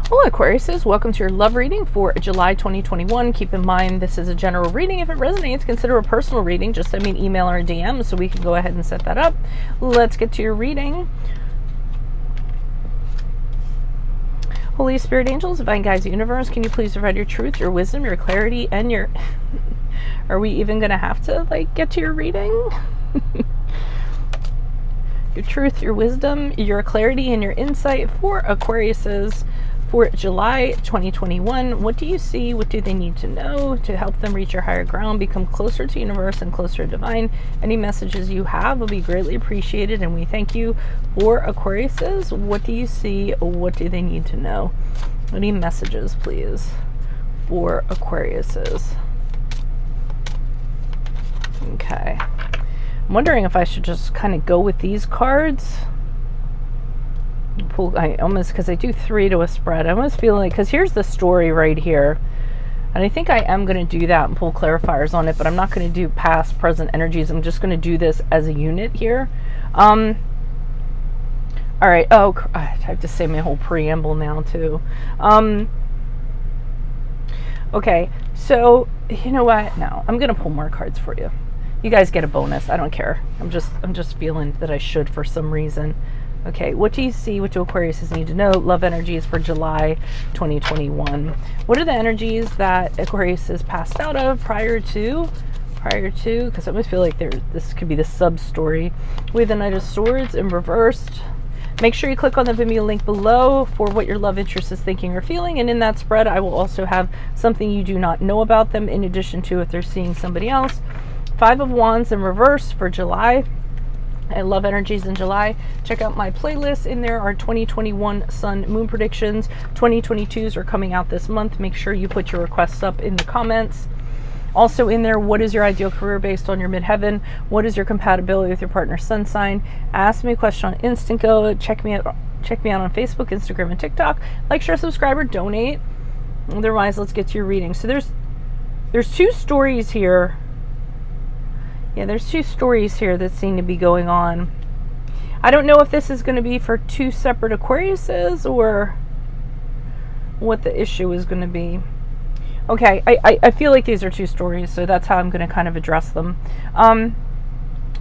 Hello Aquariuses, welcome to your love reading for July 2021. Keep in mind this is a general reading. If it resonates, consider a personal reading. Just send me an email or a DM so we can go ahead and set that up. Let's get to your reading. Holy Spirit, angels, divine guides, universe, can you please provide your truth, your wisdom, your clarity, and your... Are we even going to have to get to your reading? Your truth, your wisdom, your clarity, and your insight for Aquariuses for July 2021. What do you see? What do they need to know to help them reach your higher ground, become closer to universe and closer to divine? Any messages you have will be greatly appreciated, and we thank you for Aquariuses. What do you see? What do they need to know? Any messages, please, for Aquariuses? Okay. I'm wondering if I should just kind of go with these cards. Because I do 3 to a spread. I almost feel like, because here's the story right here. And I think I am going to do that and pull clarifiers on it, but I'm not going to do past, present energies. I'm just going to do this as a unit here. All right. Oh, I have to say my whole preamble now too. Okay. So, you know what? No, I'm going to pull more cards for you. You guys get a bonus. I don't care. I'm just feeling that I should for some reason. Okay, what do you see? What do Aquariuses need to know? Love energies for July 2021. What are the energies that Aquarius has passed out of prior to? Because I always feel like this could be the sub-story. We have the Knight of Swords in reversed. Make sure you click on the Vimeo link below for what your love interest is thinking or feeling. And in that spread, I will also have something you do not know about them in addition to if they're seeing somebody else. 5 of Wands in reverse for July. I love energies in July. Check out my playlist. In there are 2021 sun moon predictions. 2022s are coming out this month. Make sure you put your requests up in the comments. Also in there, what is your ideal career based on your midheaven? What is your compatibility with your partner's sun sign? Ask me a question on Instant Go. Check me out on Facebook, Instagram, and TikTok. Like, share, subscribe, or donate. Otherwise, let's get to your reading. So there's 2 stories here. Yeah, there's 2 stories here that seem to be going on. I don't know if this is going to be for 2 separate Aquariuses or what the issue is going to be. Okay, I feel like these are 2 stories, so that's how I'm going to kind of address them.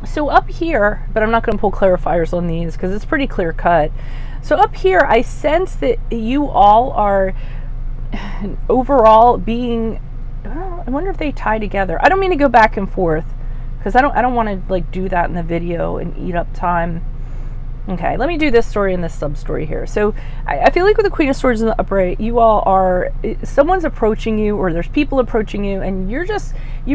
So up here, but I'm not going to pull clarifiers on these because it's pretty clear cut. So up here, I sense that you all are overall being... I wonder if they tie together. I don't mean to go back and forth, because I don't want to do that in the video and eat up time. Okay, let me do this story and this sub-story here. So I feel like with the Queen of Swords in the upright, you all are, someone's approaching you, or there's people approaching you, and you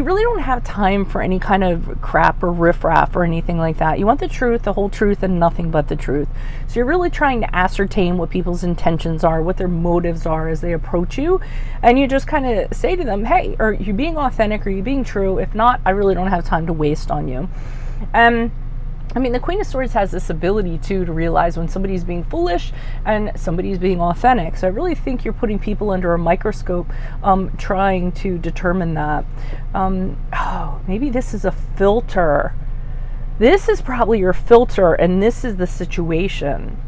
really don't have time for any kind of crap or riffraff or anything like that. You want the truth, the whole truth, and nothing but the truth. So you're really trying to ascertain what people's intentions are, what their motives are as they approach you. And you just kind of say to them, hey, are you being authentic? Are you being true? If not, I really don't have time to waste on you. I mean, the Queen of Swords has this ability, too, to realize when somebody's being foolish and somebody's being authentic. So I really think you're putting people under a microscope trying to determine that. Oh, maybe this is a filter. This is probably your filter, and this is the situation.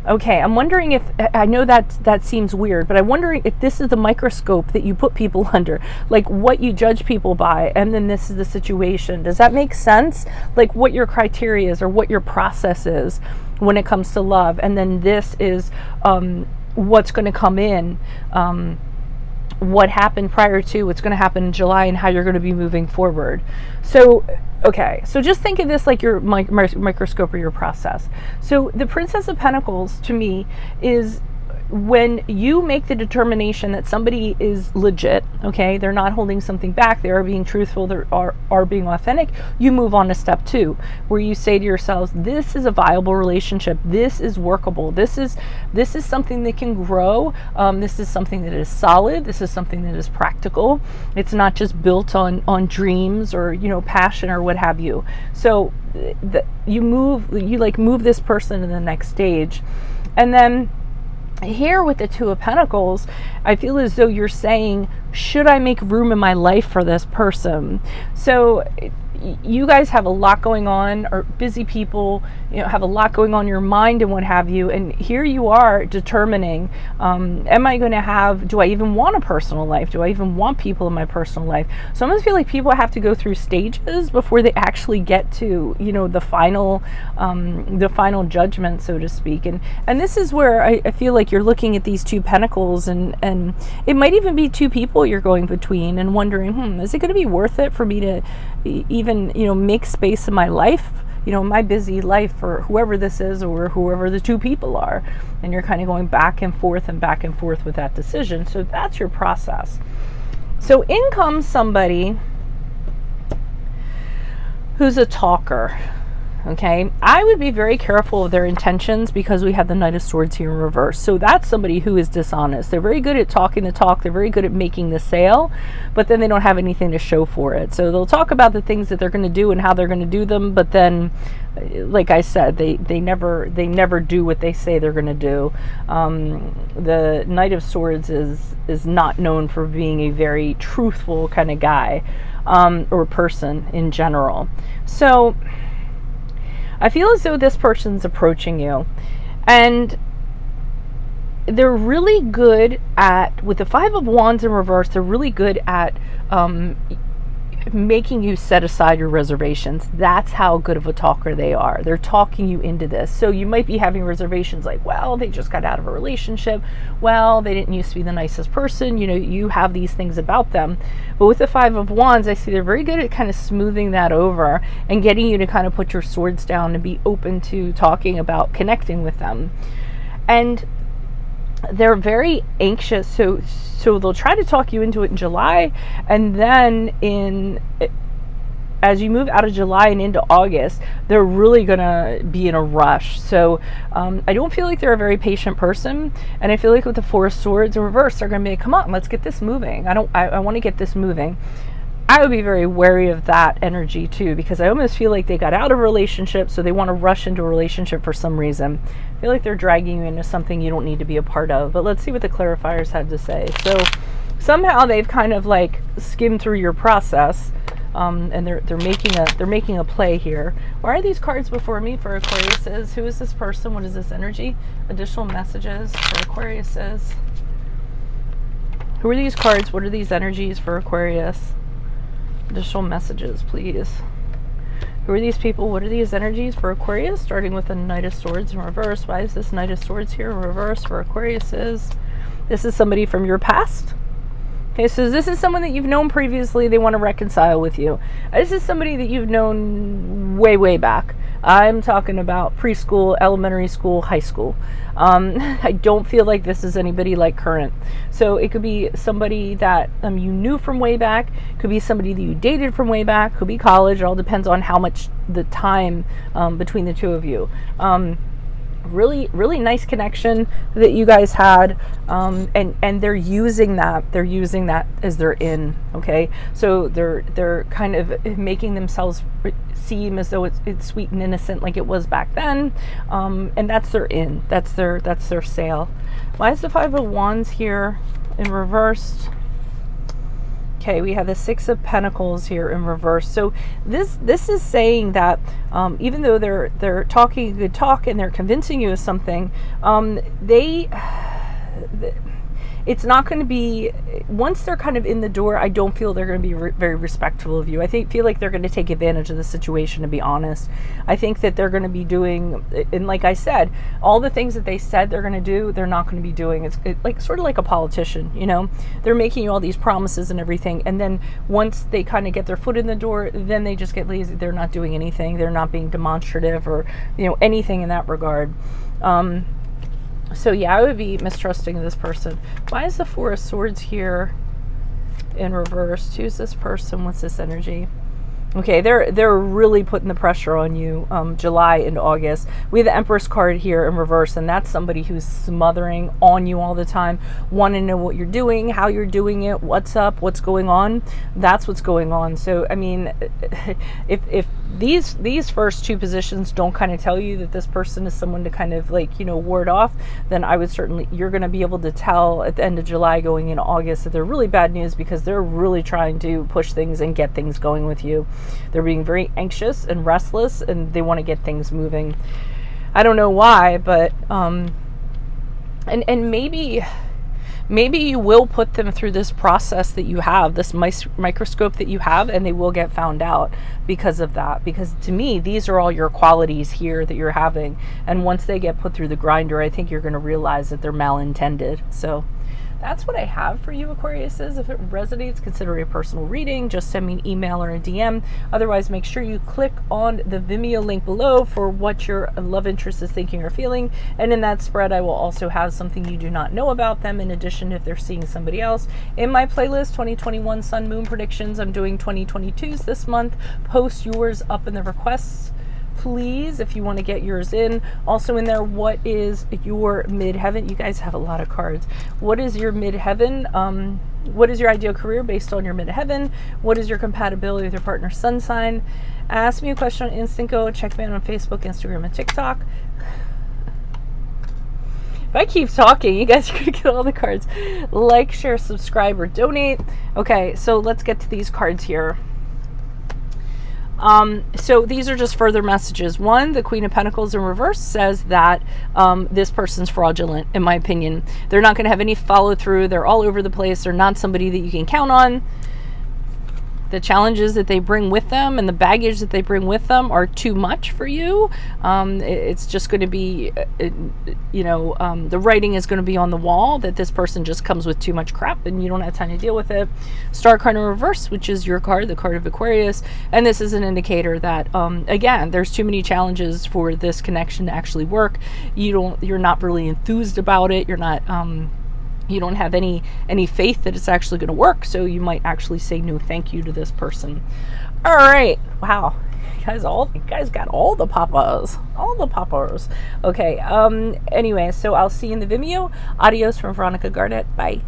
Okay, I'm wondering if, I know that seems weird, but I'm wondering if this is the microscope that you put people under, like what you judge people by, and then this is the situation. Does that make sense? Like what your criteria is or what your process is when it comes to love, and then this is what's going to come in, what happened prior to, what's going to happen in July, and how you're going to be moving forward. So, okay, so just think of this like your microscope or your process. So the Princess of Pentacles, to me, is when you make the determination that somebody is legit, okay, they're not holding something back, they are being truthful, they are being authentic, you move on to step 2, where you say to yourselves, this is a viable relationship, this is workable, this is something that can grow, this is something that is solid, this is something that is practical, it's not just built on dreams or, you know, passion or what have you. So you move this person to the next stage. And then here with the Two of Pentacles, I feel as though you're saying, should I make room in my life for this person? So you guys have a lot going on, or busy people, have a lot going on in your mind and what have you. And here you are determining, am I going to have, do I even want a personal life? Do I even want people in my personal life? So I almost feel like people have to go through stages before they actually get to, the final judgment, so to speak. And this is where I feel like you're looking at these two pentacles, and it might even be two people you're going between and wondering, is it going to be worth it for me to even, make space in my life, my busy life, for whoever this is or whoever the two people are. And you're kind of going back and forth with that decision. So that's your process. So in comes somebody who's a talker. Okay, I would be very careful of their intentions, because we have the Knight of Swords here in reverse. So that's somebody who is dishonest. They're very good at talking the talk. They're very good at making the sale, but then they don't have anything to show for it. So they'll talk about the things that they're going to do and how they're going to do them, but then, like I said, they never do what they say they're going to do. The Knight of Swords is not known for being a very truthful kind of guy, or person in general. So I feel as though this person's approaching you, and they're really good at, with the Five of Wands in reverse, they're really good at making you set aside your reservations. That's how good of a talker they are. They're talking you into this. So you might be having reservations like, well, they just got out of a relationship. Well, they didn't used to be the nicest person. You have these things about them. But with the Five of Wands, I see they're very good at kind of smoothing that over and getting you to kind of put your swords down and be open to talking about connecting with them. And they're very anxious, so they'll try to talk you into it in July, and then as you move out of July and into August, they're really gonna be in a rush. So I don't feel like they're a very patient person, and I feel like with the Four of Swords in reverse, they're gonna be, come on, let's get this moving. I want to get this moving. I would be very wary of that energy too, because I almost feel like they got out of a relationship, so they want to rush into a relationship for some reason. I feel like they're dragging you into something you don't need to be a part of. But let's see what the clarifiers have to say. So somehow they've kind of like skimmed through your process, and they're making a play here. Why are these cards before me for Aquariuses? Who is this person? What is this energy? Additional messages for Aquariuses. Who are these cards? What are these energies for Aquarius? Additional messages, please. Who are these people? What are these energies for Aquarius? Starting with the Knight of Swords in reverse. Why is this Knight of Swords here in reverse for Aquariuses? This is somebody from your past. Okay, so this is someone that you've known previously. They want to reconcile with you. This is somebody that you've known way, way back. I'm talking about preschool, elementary school, high school. I don't feel like this is anybody like current. So it could be somebody that you knew from way back. Could be somebody that you dated from way back. Could be college. It all depends on how much the time between the two of you. Really, really nice connection that you guys had, and they're using that as their in. Okay, so they're kind of making themselves seem as though it's sweet and innocent like it was back then, and that's their in. That's their sale. Why is the Five of Wands here in reversed? Okay, we have the Six of Pentacles here in reverse. So this is saying that even though they're talking a good talk and they're convincing you of something, it's not going to be, once they're kind of in the door, I don't feel they're going to be very respectful of you. I feel like they're going to take advantage of the situation, to be honest. I think that they're going to be doing, and like I said, all the things that they said they're going to do, they're not going to be doing. It's like sort of like a politician, They're making you all these promises and everything, and then once they kind of get their foot in the door, then they just get lazy. They're not doing anything. They're not being demonstrative or, anything in that regard. So yeah, I would be mistrusting of this person. Why is the Four of Swords here in reverse? Who's this person? What's this energy? Okay, they're really putting the pressure on you, July and August. We have the Empress card here in reverse, and that's somebody who's smothering on you all the time, wanting to know what you're doing, how you're doing it, what's up, what's going on. That's what's going on. So, I mean, if these first two positions don't kind of tell you that this person is someone to kind of like, you know, ward off, then I would certainly, you're going to be able to tell at the end of July going into August that they're really bad news, because they're really trying to push things and get things going with you. They're being very anxious and restless, and they want to get things moving. I don't know why, but and maybe you will put them through this process that you have, this microscope that you have, and they will get found out because of that. Because to me, these are all your qualities here that you're having. And once they get put through the grinder, I think you're going to realize that they're malintended. So that's what I have for you, Aquariuses. If it resonates, consider a personal reading. Just send me an email or a DM. Otherwise, make sure you click on the Vimeo link below for what your love interest is thinking or feeling. And in that spread, I will also have something you do not know about them. In addition, if they're seeing somebody else. In my playlist, 2021 Sun Moon Predictions, I'm doing 2022s this month. Post yours up in the requests, please, if you want to get yours in. Also in there, what is your midheaven? You guys have a lot of cards. What is your midheaven? What is your ideal career based on your midheaven? What is your compatibility with your partner's sun sign? Ask me a question on Instant Go. Check me out on Facebook, Instagram, and TikTok. If I keep talking, you guys are going to get all the cards. Like, share, subscribe, or donate. Okay, so let's get to these cards here. So these are just further messages. One, the Queen of Pentacles in reverse says that this person's fraudulent, in my opinion. They're not going to have any follow through. They're all over the place. They're not somebody that you can count on. The challenges that they bring with them and the baggage that they bring with them are too much for you. It's just going to be, the writing is going to be on the wall that this person just comes with too much crap and you don't have time to deal with it. Star card in reverse, which is your card, the card of Aquarius. And this is an indicator that, again, there's too many challenges for this connection to actually work. You're not really enthused about it. You're not, you don't have any faith that it's actually going to work, so you might actually say no thank you to this person. All right, wow, you guys got all the papas. Okay, anyway, so I'll see you in the Vimeo. Adios from Veronica Garnett. Bye.